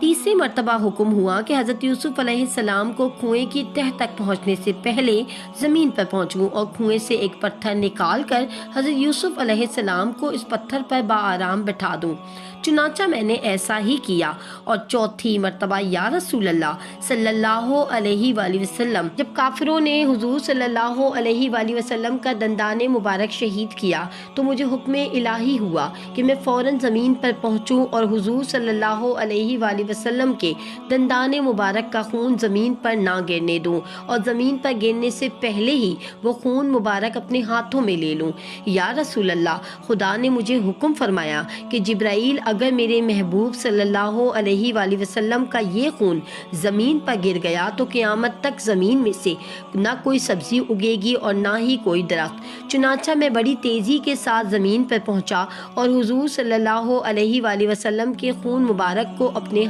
تیسری مرتبہ حکم ہوا کہ حضرت یوسف علیہ السلام کو کنویں کی تہ تک پہنچنے سے پہلے زمین پر پہنچوں اور کنویں سے ایک پتھر نکال کر حضرت یوسف علیہ السلام کو اس پتھر پر بآرام بٹھا دوں۔ چنانچہ میں نے ایسا ہی کیا، اور چوتھی مرتبہ یا رسول اللہ صلی اللہ علیہ وآلہ وسلم جب کافروں نے حضور صلی اللہ علیہ وآلہ وسلم کا دندان مبارک شہید کیا تو مجھے حکم الہی ہوا کہ میں فوراً زمین پر پہنچوں اور حضور صلی اللہ علیہ وآلہ وسلم کے دندان مبارک کا خون زمین پر نہ گرنے دوں، اور زمین پر گرنے سے پہلے ہی وہ خون مبارک اپنے ہاتھوں میں لے لوں۔ یا رسول اللہ، خدا نے مجھے حکم فرمایا کہ جبرائیل اگر میرے محبوب صلی اللہ علیہ وآلہ وسلم کا یہ خون زمین پر گر گیا تو قیامت تک زمین میں سے نہ کوئی سبزی اگے گی اور نہ ہی کوئی درخت۔ چنانچہ میں بڑی تیزی کے ساتھ زمین پر پہنچا اور حضور صلی اللہ علیہ وآلہ وسلم کے خون مبارک کو اپنے